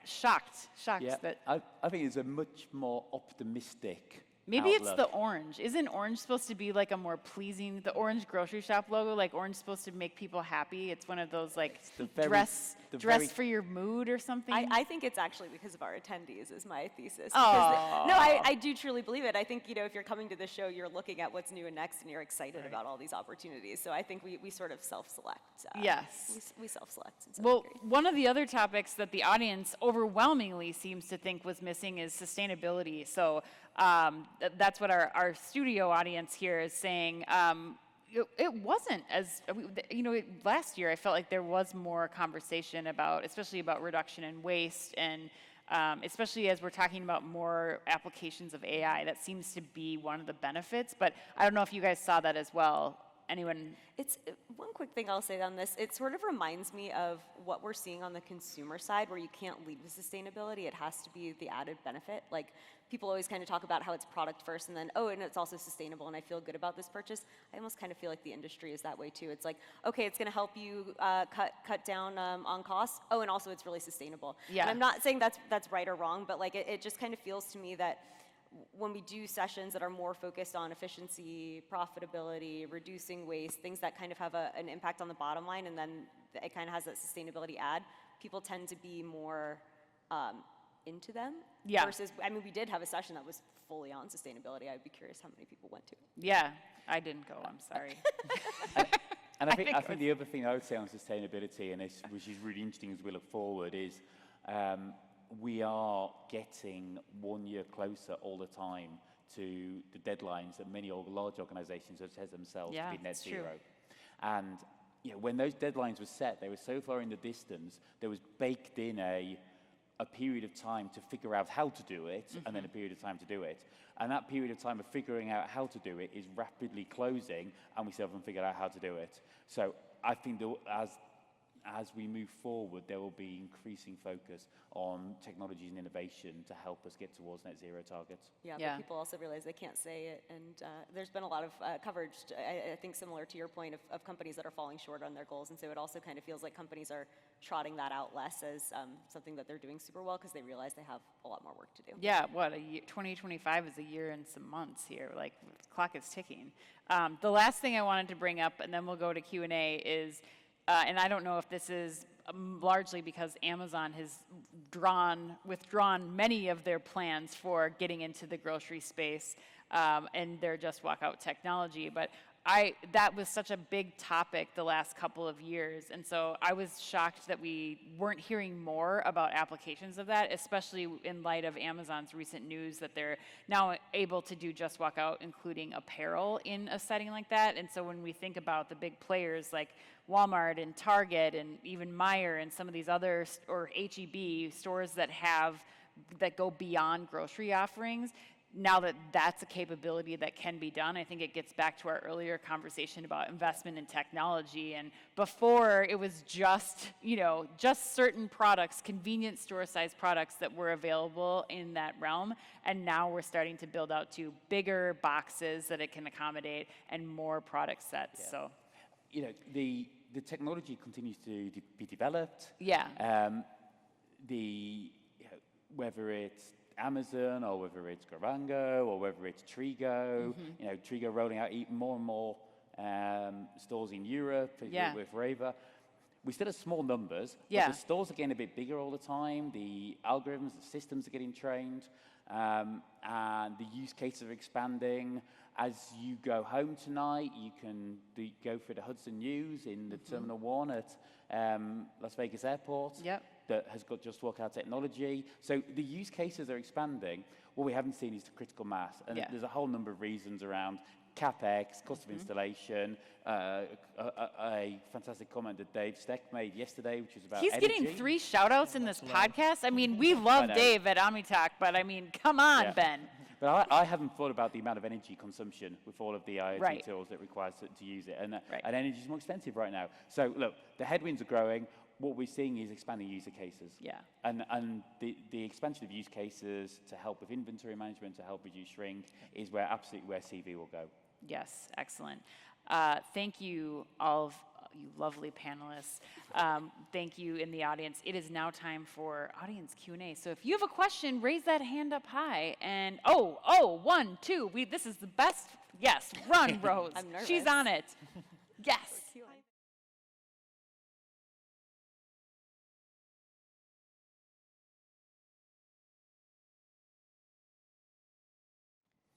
shocked Yeah. that. I think it's a much more optimistic Maybe it's outlook. the orange. Isn't orange supposed to be like a more pleasing, the orange grocery shop logo, like orange supposed to make people happy? It's one of those like dress for your mood or something? I think it's actually because of our attendees is my thesis. Aw. No, I do truly believe it. I think, if you're coming to the show, you're looking at what's new and next, and you're excited about all these opportunities. So I think we sort of self-select. Yes. We self-select in some Well, degree. one of the other topics that the audience overwhelmingly seems to think was missing is sustainability. So that's what our studio audience here is saying. It wasn't as, last year I felt like there was more conversation about, especially about reduction in waste, and especially as we're talking about more applications of AI. That seems to be one of the benefits, but I don't know if you guys saw that as well. Anyone? It's one quick thing I'll say on this. It sort of reminds me of what we're seeing on the consumer side, where you can't lead with sustainability. It has to be the added benefit. Like, people always kind of talk about how it's product first, and then, and it's also sustainable, and I feel good about this purchase. I almost kind of feel like the industry is that way too. It's like, okay, it's going to help you cut down on costs. Oh, and also it's really sustainable. Yeah. And I'm not saying that's right or wrong, but like it just kind of feels to me that when we do sessions that are more focused on efficiency, profitability, reducing waste, things that kind of have an impact on the bottom line, and then it kind of has that sustainability add, people tend to be more into them. Yeah. Versus, we did have a session that was fully on sustainability. I'd be curious how many people went to it. Yeah, I didn't go, I'm sorry. And I think the other thing I would say on sustainability, and this, which is really interesting as we look forward, is we are getting 1 year closer all the time to the deadlines that many large organizations have set themselves to be net it's zero. true. And when those deadlines were set, they were so far in the distance, there was baked in a period of time to figure out how to do it, and then a period of time to do it. And that period of time of figuring out how to do it is rapidly closing, and we still haven't figured out how to do it. So I think that as we move forward, there will be increasing focus on technologies and innovation to help us get towards net zero targets. Yeah, Yeah. but people also realize they can't say it, and there's been a lot of coverage, I think similar to your point, of companies that are falling short on their goals, and so it also kind of feels like companies are trotting that out less as something that they're doing super well, because they realize they have a lot more work to do. Yeah, 2025 is a year and some months here. Like, the clock is ticking. The last thing I wanted to bring up, and then we'll go to Q&A, is, and I don't know if this is largely because Amazon has withdrawn many of their plans for getting into the grocery space and their Just Walk Out technology, but that was such a big topic the last couple of years, and so I was shocked that we weren't hearing more about applications of that, especially in light of Amazon's recent news that they're now able to do Just Walk Out, including apparel in a setting like that. And so when we think about the big players like Walmart and Target and even Meijer and some of these other, or H-E-B, stores that go beyond grocery offerings, now that that's a capability that can be done, I think it gets back to our earlier conversation about investment in technology. And before, it was just certain products, convenience store-sized products that were available in that realm. And now we're starting to build out to bigger boxes that it can accommodate and more product sets. Yeah. So, the technology continues to be developed. yeah. Whether it's Amazon, or whether it's Garango, or whether it's Trigo, Trigo rolling out more and more stores in Europe with Raver. We still have small numbers, but the stores are getting a bit bigger all the time. The algorithms, the systems are getting trained, and the use cases are expanding. As you go home tonight, you can go through the Hudson News in the Terminal 1 at Las Vegas Airport. Yep. That has got Just Walk Out technology. So the use cases are expanding. What we haven't seen is the critical mass. And there's a whole number of reasons around CapEx, cost of installation, a fantastic comment that Dave Steck made yesterday, which is about He's energy. getting 3 shout-outs in this podcast. I mean, we love Dave at OmniTalk, but I mean, come on, Ben. But I haven't thought about the amount of energy consumption with all of the IoT tools that it requires to use it. And energy is more expensive right now. So look, the headwinds are growing. What we're seeing is expanding user cases. Yeah. And the expansion of use cases to help with inventory management, to help reduce shrink, is where CV will go. Yes, excellent. Thank you all you lovely panelists. Thank you in the audience. It is now time for audience Q&A. So if you have a question, raise that hand up high. And one, two. This is the best. Yes, run, Rose. I'm nervous. She's on it. Yes.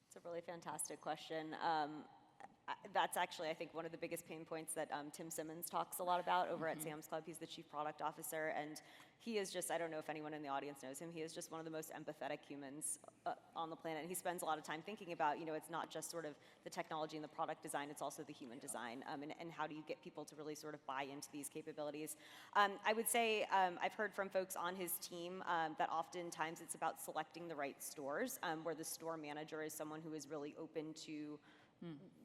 It's a really fantastic question. That's actually, I think, one of the biggest pain points that Tim Simmons talks a lot about over at Sam's Club. He's the chief product officer, and he is just, I don't know if anyone in the audience knows him, he is just one of the most empathetic humans on the planet. And he spends a lot of time thinking about, it's not just sort of the technology and the product design, it's also the human design, and how do you get people to really sort of buy into these capabilities. I would say I've heard from folks on his team that oftentimes it's about selecting the right stores, where the store manager is someone who is really open to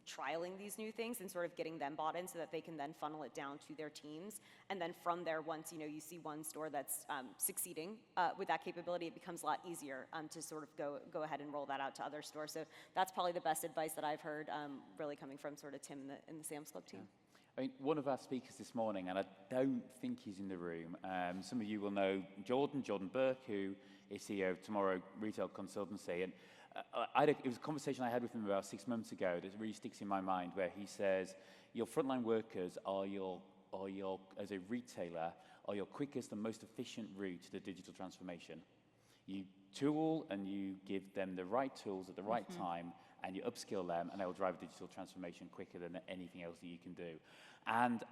trialing these new things and sort of getting them bought in so that they can then funnel it down to their teams. And then from there, once you see one store that's succeeding with that capability, it becomes a lot easier to sort of go ahead and roll that out to other stores. So that's probably the best advice that I've heard, really coming from sort of Tim in the Sam's Club team. I mean, one of our speakers this morning, and I don't think he's in the room, some of you will know Jordan Burke, who is CEO of Tomorrow Retail Consultancy. And it was a conversation I had with him about 6 months ago that really sticks in my mind, where he says, your frontline workers are your, as a retailer, are your quickest and most efficient route to the digital transformation. You tool and you give them the right tools at the right time, and you upskill them, and they will drive digital transformation quicker than anything else that you can do. And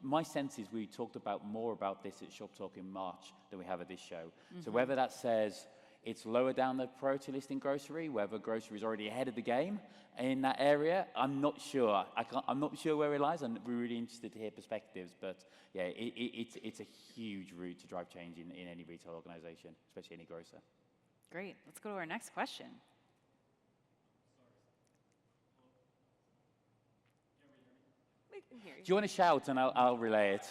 my sense is we talked more about this at Shop Talk in March than we have at this show. So whether that says it's lower down the priority list in grocery, whether grocery is already ahead of the game in that area, I'm not sure. I'm not sure where it lies, and we're really interested to hear perspectives. But yeah, it's a huge route to drive change in any retail organization, especially any grocer. Great. Let's go to our next question. We can hear Do you want to shout, and I'll relay it?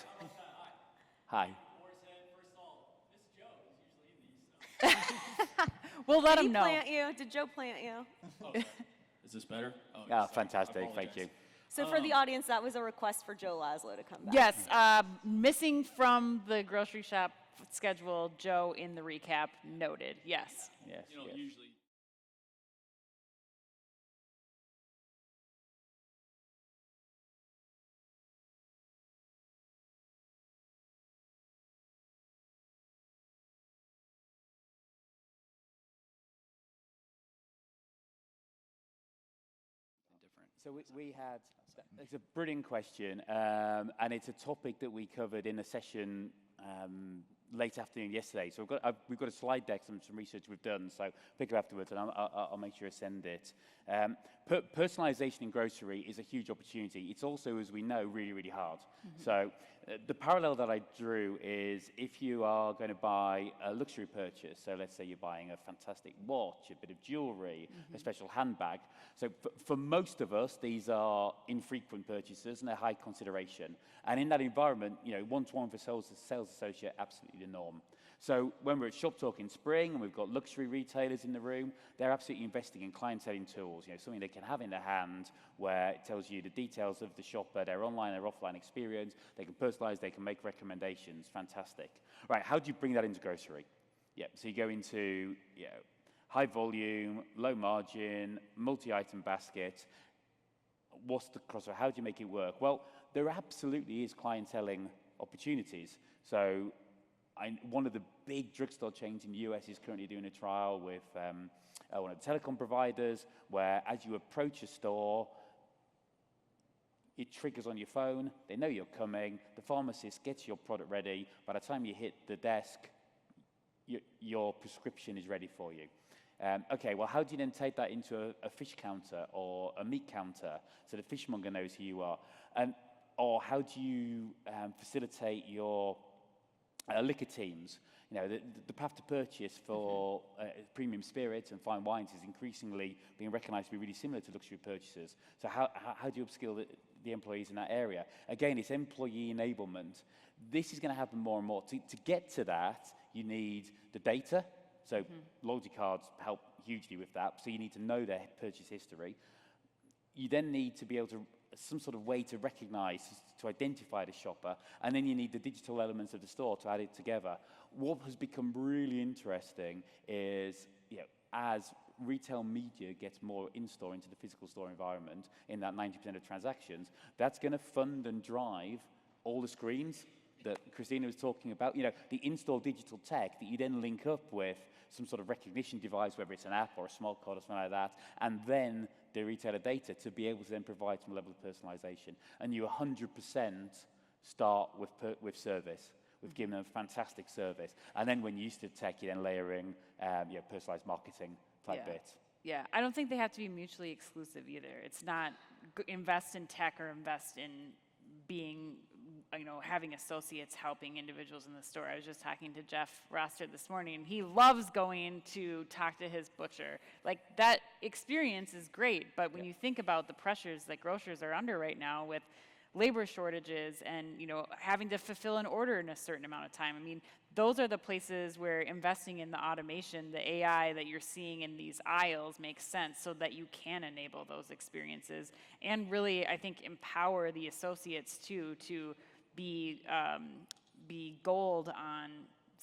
Hi. We'll let Did him he know. plant you? Did Joe plant you? Oh, is this better? Oh, Yeah, sorry. fantastic. I Thank you. So for the audience, that was a request for Joe Laszlo to come back. Yes, missing from the grocery shop schedule, Joe in the recap, noted. Yes. Yes. You know, yes. usually. Different. So we had, it's a brilliant question, and it's a topic that we covered in a session late afternoon yesterday. So we've got a slide deck, some research we've done, so pick it afterwards, and I'll make sure I send it. Personalization in grocery is a huge opportunity. It's also, as we know, really, really hard. So the parallel that I drew is if you are going to buy a luxury purchase, so let's say you're buying a fantastic watch, a bit of jewelry, a special handbag. So for most of us, these are infrequent purchases and they're high consideration. And in that environment, one-to-one for sales associate, absolutely the norm. So when we're at Shop Talk in spring and we've got luxury retailers in the room, they're absolutely investing in clienteling tools, something they can have in their hand where it tells you the details of the shopper, their online, their offline experience. They can personalize, they can make recommendations. Fantastic. Right, how do you bring that into grocery? Yeah, so you go into high volume, low margin, multi-item basket. What's the crossover? How do you make it work? Well, there absolutely is clienteling opportunities. So one of the big drugstore chains in the US is currently doing a trial with one of the telecom providers where as you approach a store, it triggers on your phone, they know you're coming, the pharmacist gets your product ready, by the time you hit the desk, your prescription is ready for you. Okay, well, how do you then take that into a fish counter or a meat counter so the fishmonger knows who you are? Or how do you facilitate your liquor teams? The path to purchase for premium spirits and fine wines is increasingly being recognized to be really similar to luxury purchases. So how do you upskill the employees in that area? Again, it's employee enablement. This is going to happen more and more. To get to that, you need the data. So loyalty cards help hugely with that. So you need to know their purchase history. You then need to be able to some sort of way to recognize, to identify the shopper, and then you need the digital elements of the store to add it together. What has become really interesting is, as retail media gets more in-store into the physical store environment, in that 90% of transactions, that's going to fund and drive all the screens that Krystina was talking about, the in-store digital tech that you then link up with some sort of recognition device, whether it's an app or a smart card or something like that, and then the retailer data to be able to then provide some level of personalization. And you 100% start with service, with giving them fantastic service. And then when you use the tech, you then layer in personalized marketing type bits. Yeah, I don't think they have to be mutually exclusive either. It's not invest in tech or invest in being, having associates helping individuals in the store. I was just talking to Jeff Roster this morning, and he loves going to talk to his butcher. Like, that experience is great, but when you think about the pressures that grocers are under right now with labor shortages and, having to fulfill an order in a certain amount of time, those are the places where investing in the automation, the AI that you're seeing in these aisles makes sense so that you can enable those experiences and really, I think, empower the associates too to be gold on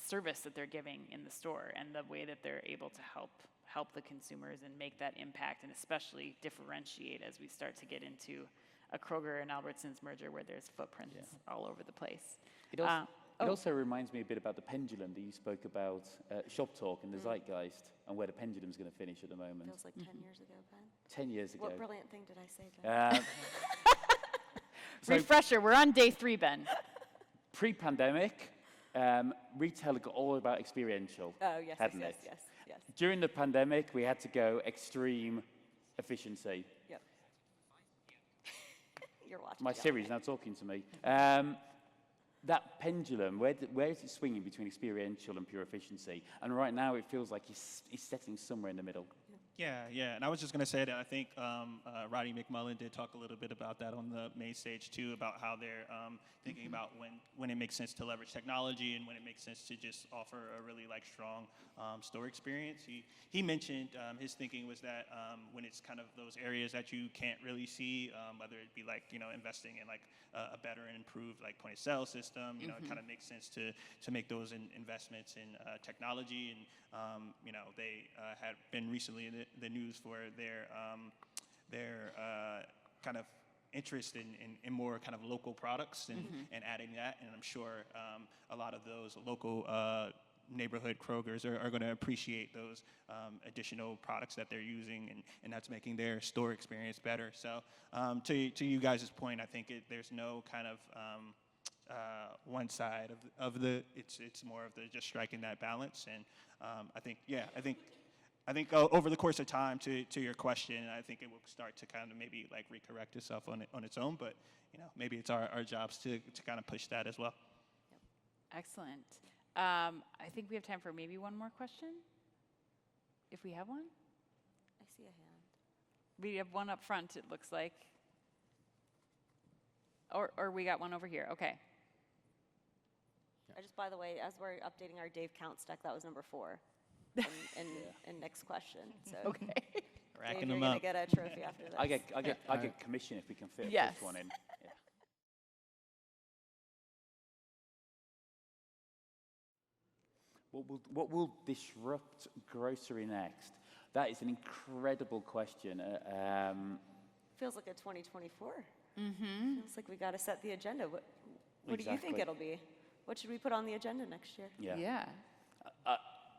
service that they're giving in the store and the way that they're able to help the consumers and make that impact and especially differentiate as we start to get into a Kroger and Albertsons merger where there's footprints all over the place. It also reminds me a bit about the pendulum that you spoke about, Shop Talk and the zeitgeist, and where the pendulum's going to finish at the moment. Feels like 10 years ago, Ben. 10 years ago. What brilliant thing did I say, Ben? Refresher, we're on day 3, Ben. Pre-pandemic, retail got all about experiential, Yes. During the pandemic, we had to go extreme efficiency. Yep. You're watching. My Siri's now talking to me. That pendulum, where is it swinging between experiential and pure efficiency? And right now, it feels like it's setting somewhere in the middle. Yeah, and I was just going to say that I think Roddy McMullen did talk a little bit about that on the main stage too, about how they're thinking about when it makes sense to leverage technology and when it makes sense to just offer a really strong store experience. He mentioned his thinking was that when it's kind of those areas that you can't really see, whether it be investing in a better and improved point of sale system, it kind of makes sense to make those investments in technology. And they had been recently in the news for their kind of interest in more kind of local products and adding that. And I'm sure a lot of those local neighborhood Krogers are going to appreciate those additional products that they're using, and that's making their store experience better. So to you guys' point, I think there's no kind of one side of the it's more of the just striking that balance. And I think over the course of time, to your question, I think it will start to kind of maybe recorrect itself on its own. But maybe it's our jobs to kind of push that as well. Excellent. I think we have time for maybe one more question, if we have one. I see a hand. We have one up front, it looks like. Or we got one over here. Okay. I just, by the way, as we're updating our Dave count stack, that was number 4 in next question. So Okay. Racking Dave, them you're up. going to get a trophy after this. I get commission if we can fit Yes. this one in. Yeah. What will disrupt grocery next? That is an incredible question. Feels like a 2024. Feels like we got to set the agenda. What do you think Exactly. it'll be? What should we put on the agenda next year? Yeah.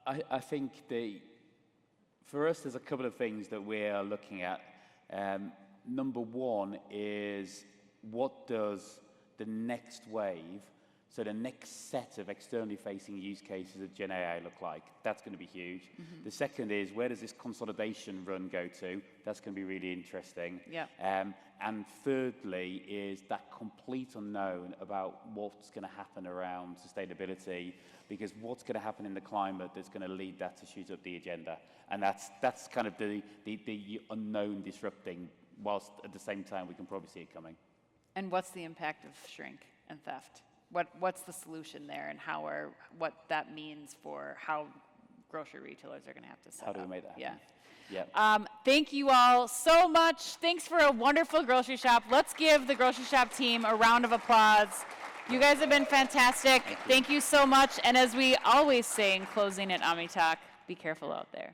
I think for us, there's a couple of things that we are looking at. Number one is, what does the next wave, so the next set of externally facing use cases of Gen AI look like? That's going to be huge. The second is, where does this consolidation run go to? That's going to be really interesting. Yeah. And thirdly is that complete unknown about what's going to happen around sustainability, because what's going to happen in the climate that's going to lead that to shoot up the agenda. And that's kind of the unknown disrupting, whilst at the same time we can probably see it coming. And what's the impact of shrink and theft? What's the solution there, and what that means for how grocery retailers are going to have to set How do we up. make that happen? Yeah. Yeah. Thank you all so much. Thanks for a wonderful grocery shop. Let's give the grocery shop team a round of applause. You guys have been fantastic. Thank you so much. And as we always say in closing at Omni Talk, be careful out there.